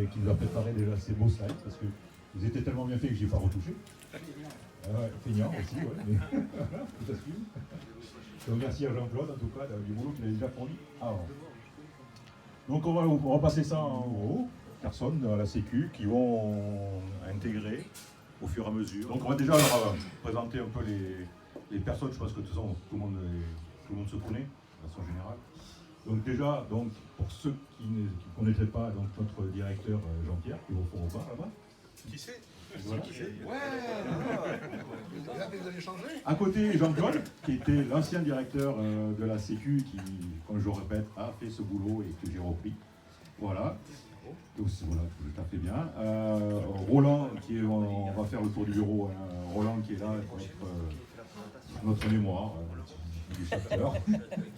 qui nous a préparé déjà ces beaux slides, parce qu'ils étaient tellement bien faits que je n'ai pas retouché. Feignant aussi, ouais, mais voilà, tout assume. Je remercie à Jean-Claude, en tout cas, du boulot qu'il a déjà fourni avant. Donc on va passer ça en gros, personnes à la Sécu qui vont intégrer au fur et à mesure. Donc on va déjà leur présenter un peu les personnes, je pense que de toute façon tout le monde se connaît, de façon générale. Donc déjà, pour ceux qui ne connaîtraient pas notre directeur Jean-Pierre, qui est au fond au bar là-bas. Qui c'est? Voilà. Ouais. Vous allez changer. À côté, Jean-Claude, qui était l'ancien directeur de la Sécu, qui, comme je le répète, a fait ce boulot et que j'ai repris. Voilà. Donc voilà, tout à fait bien. Roland, on va faire le tour du bureau. Roland qui est là pour notre mémoire. Du secteur.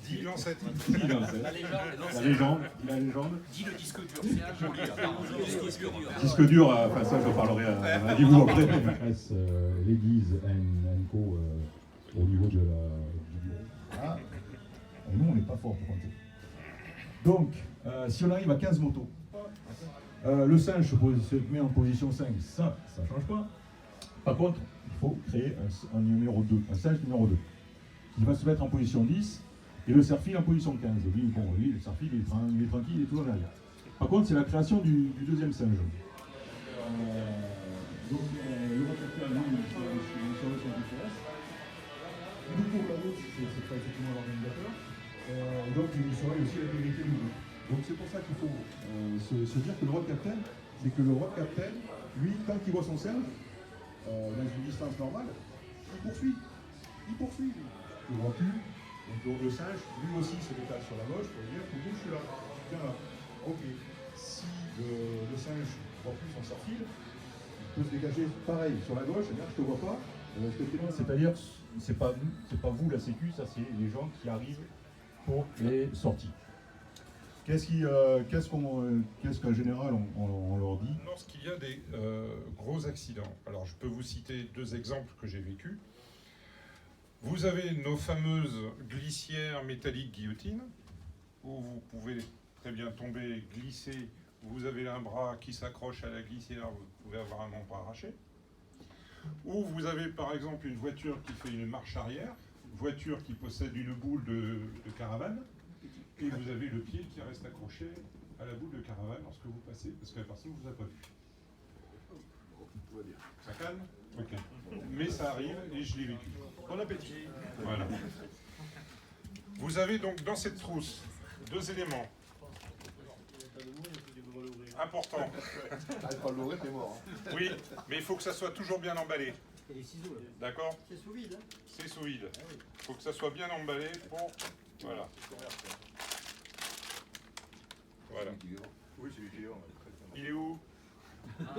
Dis l'ancêtre. La légende. Dis le disque dur. Disque dur, enfin ça je parlerai à vous après. Ladies and Co au niveau du bureau. Ah, et nous on n'est pas fort pour compter. Donc, si on arrive à 15 motos, le singe se met en position 5, ça ne change pas. Par contre, il faut créer un numéro 2, un singe numéro 2. Il va se mettre en position 10 et le serfil en position 15. Lui, le serfil, il est tranquille, il est toujours derrière. Par contre, c'est la création du deuxième singe. Donc, le rotateur, lui, il sur le son vitesse. Du coup, la route, c'est pas effectivement l'organisateur. Donc, il surveille aussi l'intégrité du groupe. Donc, c'est pour ça qu'il faut se dire que le road captain, c'est que le road captain, lui, quand il voit son singe, dans une distance normale, il poursuit. Lui. Je ne vois plus. Donc le singe, lui aussi, se détache sur la gauche pour dire que je suis là. Tiens là. Ok. Si le singe ne voit plus son serfil, il peut se dégager pareil sur la gauche, c'est-à-dire je ne te vois pas. C'est-à-dire, c'est pas vous la Sécu, ça c'est les gens qui arrivent pour les sorties. Qu'est-ce qu'en général on leur dit? Lorsqu'il y a des gros accidents, alors je peux vous citer 2 exemples que j'ai vécus. Vous avez nos fameuses glissières métalliques guillotines, où vous pouvez très bien tomber, glisser, vous avez un bras qui s'accroche à la glissière, vous pouvez avoir un membre arraché. Ou vous avez par exemple une voiture qui fait une marche arrière, une voiture qui possède une boule de caravane, et vous avez le pied qui reste accroché à la boule de caravane lorsque vous passez, parce que la personne ne vous a pas vu. Ça calme? Ok. Mais ça arrive et je l'ai vécu. Bon appétit. Voilà. Vous avez donc dans cette trousse 2 éléments importants. Oui, mais il faut que ça soit toujours bien emballé. D'accord? C'est sous vide. C'est sous vide. Il faut que ça soit bien emballé pour... Voilà. Voilà. Oui, c'est lui qui est là. Il est où?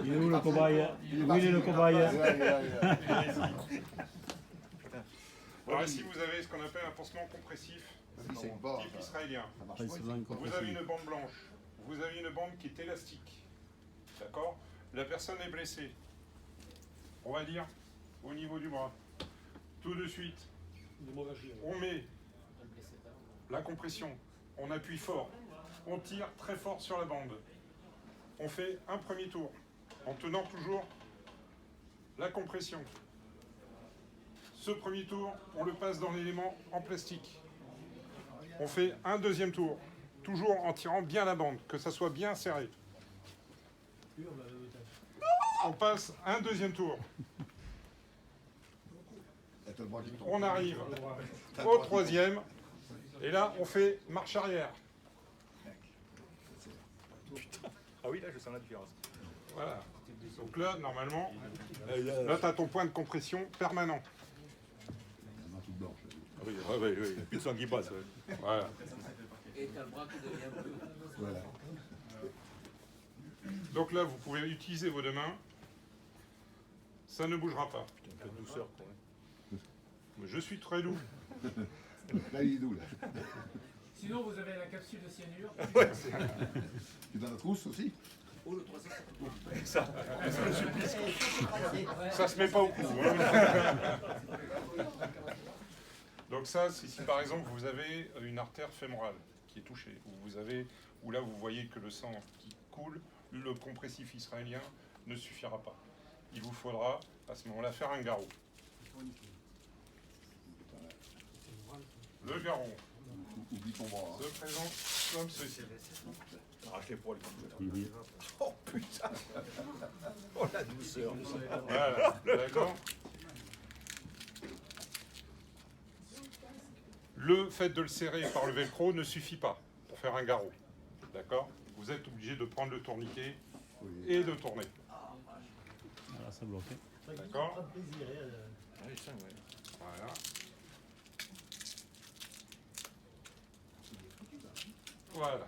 Il est où le cobaye? Oui, il est le cobaye. Alors ici vous avez ce qu'on appelle un pansement compressif type israélien. Vous avez une bande blanche, vous avez une bande qui est élastique. D'accord? La personne est blessée. On va dire au niveau du bras. Tout de suite, on met la compression, on appuie fort, on tire très fort sur la bande. On fait un premier tour en tenant toujours la compression. Ce premier tour, on le passe dans l'élément en plastique. On fait un deuxième tour, toujours en tirant bien la bande, que ça soit bien serré. On passe un deuxième tour. On arrive au troisième, et là, on fait marche arrière. Ah oui, là, je sens la différence. Voilà. Donc là, normalement, là, tu as ton point de compression permanent. Oui, il n'y a plus de sang qui passe. Ouais. Voilà. Et t'as le bras qui devient bleu. Voilà. Donc là, vous pouvez utiliser vos 2 mains. Ça ne bougera pas. Un peu de douceur, quoi. Mais je suis très doux. Là, il est doux, là. Sinon, vous avez la capsule de cyanure. Tu es dans la trousse aussi? Oh, le 350. Ça se met pas au cou. Hein. Donc ça, c'est si par exemple vous avez une artère fémorale qui est touchée, ou là vous voyez que le sang qui coule, le compressif israélien ne suffira pas. Il vous faudra à ce moment-là faire un garrot. Le garrot Oublie ton bras. se présente comme ceci. Arrache les poils. Oh putain. Oh la douceur. Voilà, d'accord. Le fait de le serrer par le velcro ne suffit pas pour faire un garrot. D'accord? Vous êtes obligé de prendre le tourniquet et de tourner. Voilà, ça bloque. D'accord? Voilà. Voilà.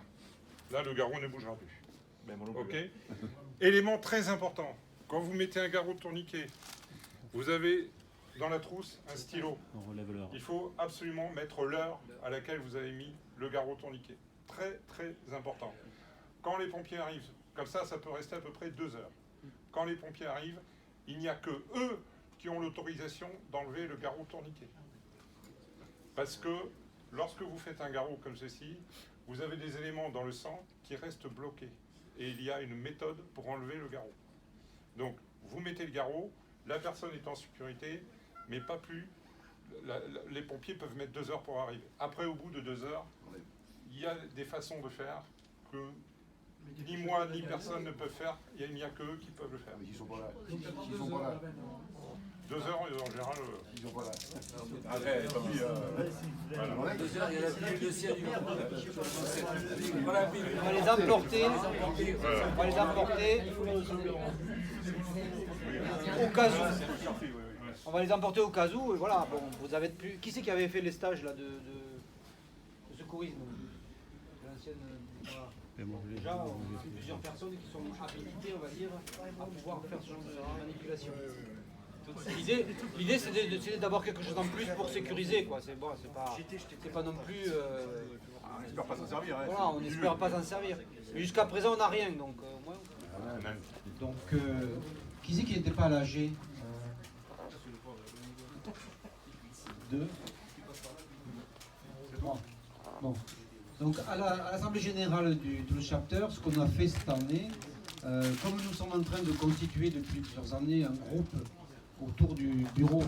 Là, le garrot ne bougera plus. Ok? Élément très important. Quand vous mettez un garrot de tourniquet, vous avez dans la trousse un stylo. On relève l'heure. Il faut absolument mettre l'heure à laquelle vous avez mis le garrot tourniquet. Très, très important. Quand les pompiers arrivent, comme ça peut rester à peu près 2 heures. Quand les pompiers arrivent, il n'y a que eux qui ont l'autorisation d'enlever le garrot tourniquet. Parce que lorsque vous faites un garrot comme ceci, vous avez des éléments dans le sang qui restent bloqués. Et il y a une méthode pour enlever le garrot. Donc, vous mettez le garrot, la personne est en sécurité, mais pas plus. Les pompiers peuvent mettre 2 heures pour arriver. Après, au bout de 2 heures, il y a des façons de faire que ni moi ni personne ne peut faire. Il n'y a que eux qui peuvent le faire. Ils sont pas là. Ils sont pas là. 2 heures, en général. Ils sont pas là. Arrête, tant pis. Voilà. 2 heures, il y a la pilule de cyanure. Voilà, On va les emporter. On va les emporter au cas où. On va les emporter au cas où. Et voilà. Bon, vous avez plus. Qui c'est qui avait fait les stages là de secourisme? L'ancienne. Voilà. Déjà, on a plusieurs personnes qui sont habilitées, on va dire, à pouvoir faire ce genre de manipulation. L'idée, c'est d'avoir quelque chose en plus pour sécuriser, quoi. C'est bon, c'est pas non plus. On n'espère pas s'en servir. Hein. Voilà, on n'espère pas s'en servir. Mais jusqu'à présent, on n'a rien, donc au moins. Donc, qui c'est qui n'était pas à l'AG 2. Bon. Donc, à l'Assemblée Générale du Toulouse Chapter, ce qu'on a fait cette année, comme nous sommes en train de constituer depuis plusieurs années un groupe autour du bureau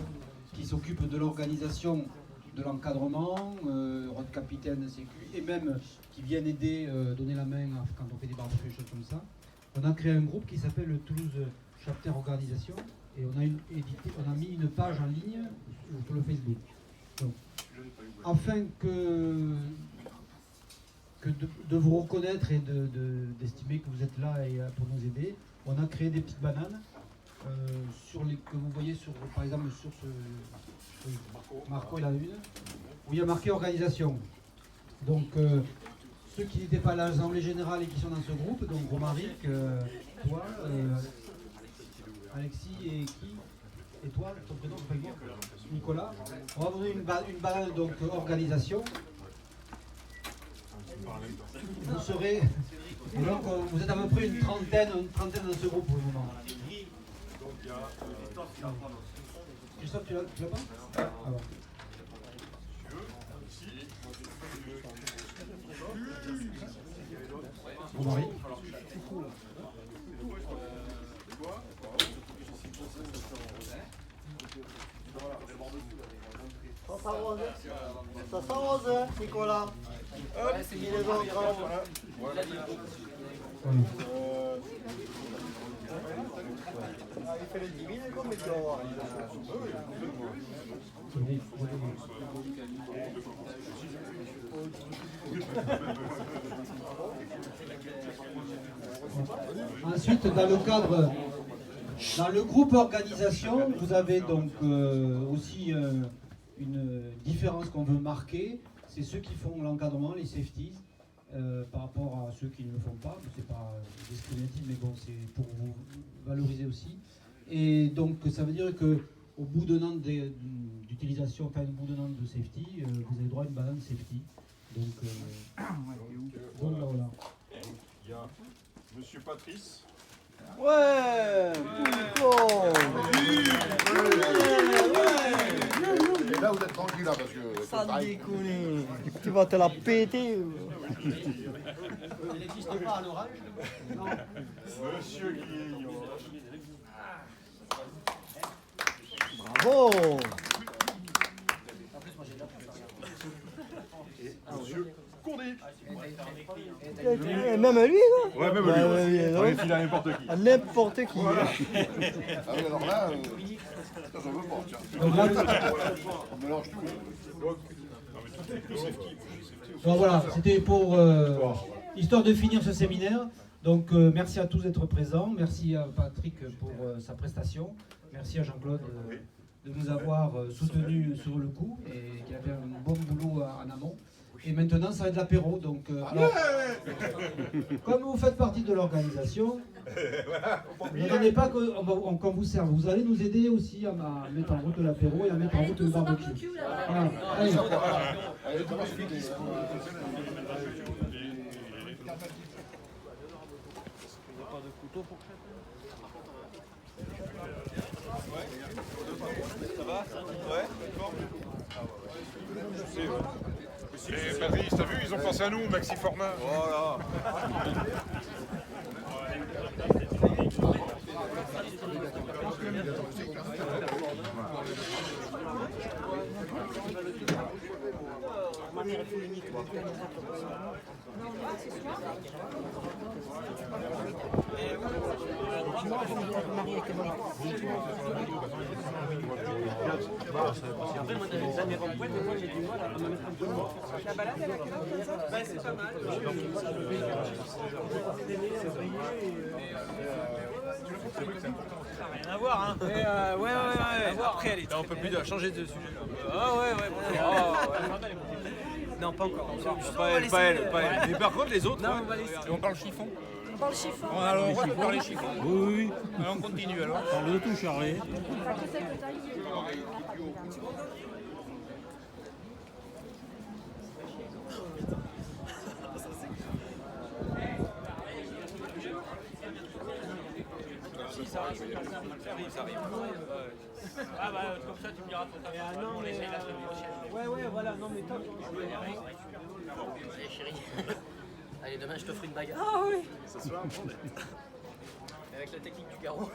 qui s'occupe de l'organisation, de l'encadrement, rôle capitaine, sécu, et même qui viennent aider, donner la main quand on fait des barbecues, des choses comme ça, on a créé un groupe qui s'appelle le Toulouse Chapter Organisation, et on a mis une page en ligne sur le Facebook. Donc, afin de vous reconnaître et d'estimer que vous êtes là et pour nous aider, on a créé des petites bananes que vous voyez par exemple sur ce Marco et la une, où il y a marqué organisation. Donc ceux qui n'étaient pas à l'Assemblée Générale et qui sont dans ce groupe, donc Romaric, toi, Alexis et toi, ton prénom, c'est pas moi, Nicolas. On va vous donner une banane donc organisation. Vous serez, et donc vous êtes à peu près une trentaine dans ce groupe pour le moment. Christophe, tu l'as pas? Ah bon. Marie. Ça s'arrose, Nicolas. Hop, il est bon, voilà. Il fait les 10 000 comme il doit avoir. Ensuite, dans le groupe organisation, vous avez donc aussi une différence qu'on veut marquer. C'est ceux qui font l'encadrement, les safeties, par rapport à ceux qui ne le font pas. C'est pas discriminatif, mais bon, c'est pour vous valoriser aussi. Et donc, ça veut dire que au bout d'un an d'utilisation, enfin, au bout d'un an de safety, vous avez droit à une banane safety. Donc, voilà. Il y a Monsieur Patrice. Ouais. Et là, vous êtes tranquille, là, parce que... Ça déconne. Tu vas te la péter. Il n'existe pas à l'oral. Non. Monsieur Guillaume. Bravo. Monsieur Courdy. Et même lui, là. Ouais, même lui. Ouais. On est filé à n'importe qui. À n'importe qui. Ah oui, alors là, ça j'en veux pas, tiens. Donc là, On mélange tout. bon, voilà, c'était pour histoire de finir ce séminaire. Donc merci à tous d'être présents. Merci à Patrick pour sa prestation. Merci à Jean-Claude de nous avoir soutenus sur le coup et qui a fait un bon boulot en amont. Et maintenant, ça va être l'apéro. Donc, alors, comme vous faites partie de l'organisation, ne donnez pas qu'on vous serve. Vous allez nous aider aussi à mettre en route l'apéro et à mettre en route le barbecue. Voilà. Allez. Allez, comment je fais des... Et Patrice, t'as vu, ils ont pensé à nous, Maxi Format. Voilà. Après, moi, dans les années rempointes, des fois, j'ai du mal à me mettre un peu de mort. La balade, elle a quelle heure déjà ? Ben, c'est pas mal. Ça n'a rien à voir, hein. Ouais. Après, elle est. On peut plus changer de sujet. Ah ouais. Non, pas encore. Pas elle. Mais par contre, les autres. Non, on va laisser. Et on parle chiffon. On parle chiffon. On a le droit de parler chiffon. Oui. Alors on continue alors. Parle de tout, Charlie. Enfin, je sais que t'as eu. Ça arrive. Ah bah comme ça tu me diras pour ta part. Non mais la semaine prochaine. Ouais voilà, non mais top. Allez chérie. Allez demain je t'offre une bague. Ah oui. Ce soir. Avec la technique du garrot.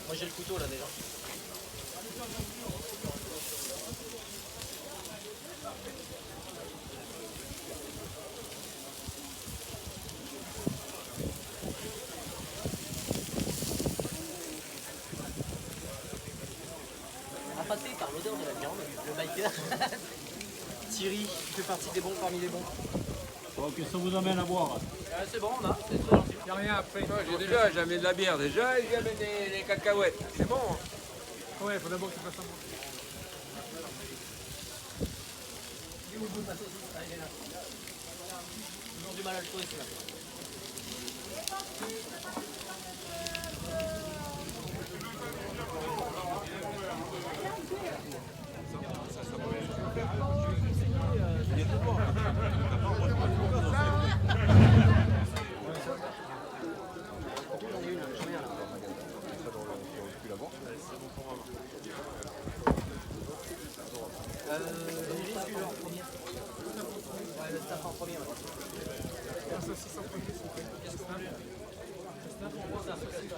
Moi j'ai le couteau là déjà. Appâté par l'odeur de la viande, le biker. Thierry, qui fait partie des bons parmi les bons. Bon, qu'est-ce que ça vous amène à boire? C'est bon, on a, c'est très gentil. Il n'y a rien après. J'ai amené de la bière déjà et j'ai amené des cacahuètes. C'est bon. Ouais, il faut d'abord que tu fasses un bon. Il est où le bout de ma saucisse? Ah, il est là. Ils ont du mal à le trouver celui-là. Le staff en premier. Un saucisse en premier, s'il vous plaît. Le staff, on prend un saucisse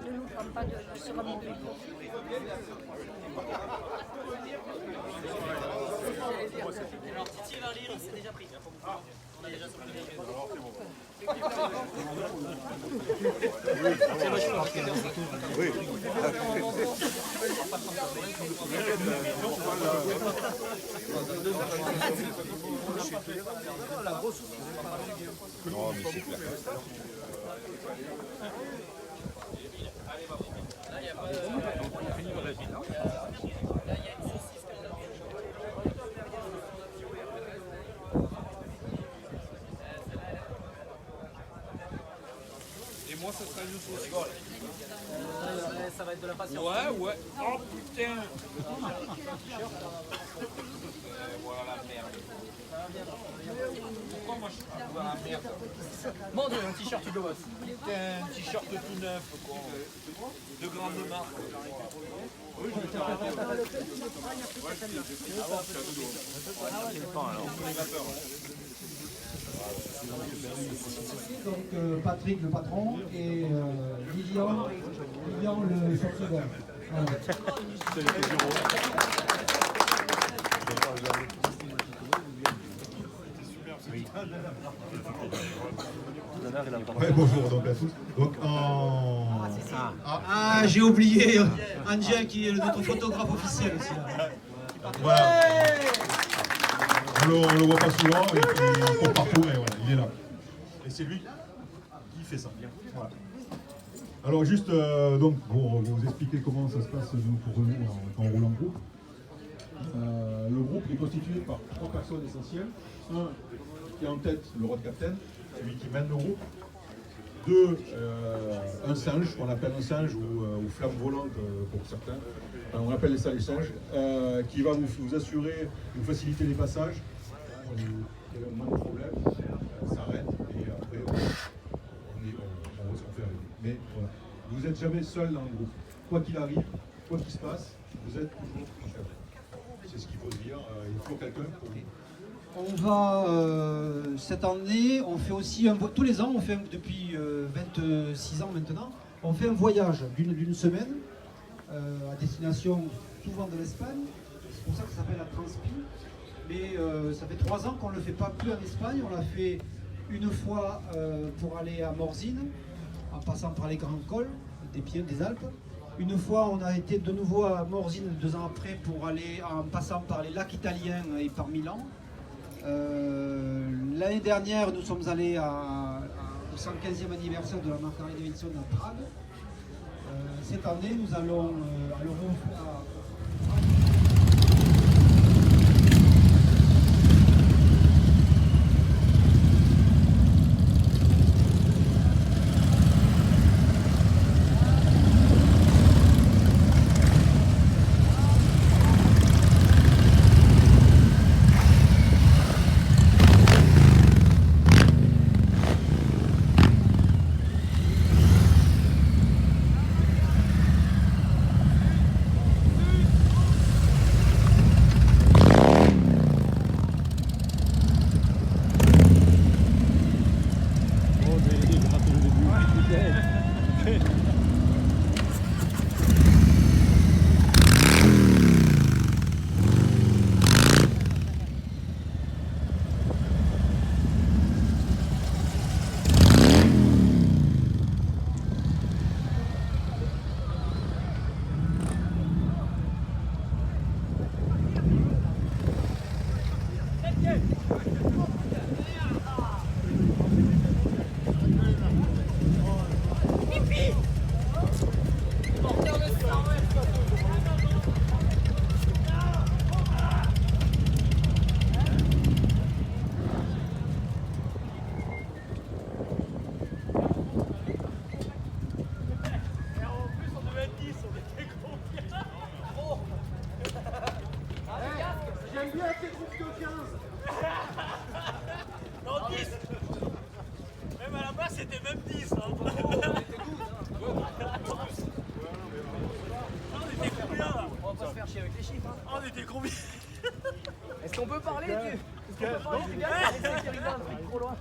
Ne nous prends pas de surhomme de Alors Titi Valérie, c'est déjà pris. On a déjà son premier. Oui. Non, mais c'est clair. Et moi, ça sera une sauce. Ça va être de la patience. Ouais. ouais. Oh putain. Voilà la merde. Pourquoi moi je suis dans la merde? Mon Dieu, un t-shirt Hugo Boss. Putain, un t-shirt tout neuf, quoi. De grande marque. Donc Patrick le patron et Lilian le secrétaire. Voilà. Ouais, bonjour donc à tous. Donc j'ai oublié Angel qui est notre photographe officiel aussi. voilà. On le voit pas souvent, et puis il court partout, et voilà, il est là. Et c'est lui qui fait ça. Voilà. Alors juste donc pour vous expliquer comment ça se passe pour nous quand on roule en groupe. Le groupe est constitué par 3 personnes essentielles. Un qui est en tête, le road captain, celui qui mène le groupe. 2, un singe, qu'on appelle un singe ou flamme volante pour certains. On appelle ça les singes, qui va vous assurer, vous faciliter les passages. Il y a moins de problèmes, s'arrête et après on voit ce qu'on fait avec. Mais voilà, vous n'êtes jamais seul dans le groupe. Quoi qu'il arrive, quoi qu'il se passe, vous êtes toujours seul. C'est ce qu'il faut se dire, il faut quelqu'un pour vous. On va, cette année, on fait aussi, tous les ans, on fait depuis 26 ans maintenant, on fait un voyage d'une semaine à destination souvent de l'Espagne. C'est pour ça que ça s'appelle la Transpi. Mais ça fait 3 ans qu'on ne le fait pas plus en Espagne. On l'a fait une fois pour aller à Morzine, en passant par les grands cols des Alpes. Une fois, on a été de nouveau à Morzine 2 ans après pour aller en passant par les lacs italiens et par Milan. L'année dernière, nous sommes allés au 115e anniversaire de la marque Harley Davidson à Prague. Cette année, nous allons à l'Europe. Est-ce qu'on peut parler du gars? C'est qui regarde, il est trop loin.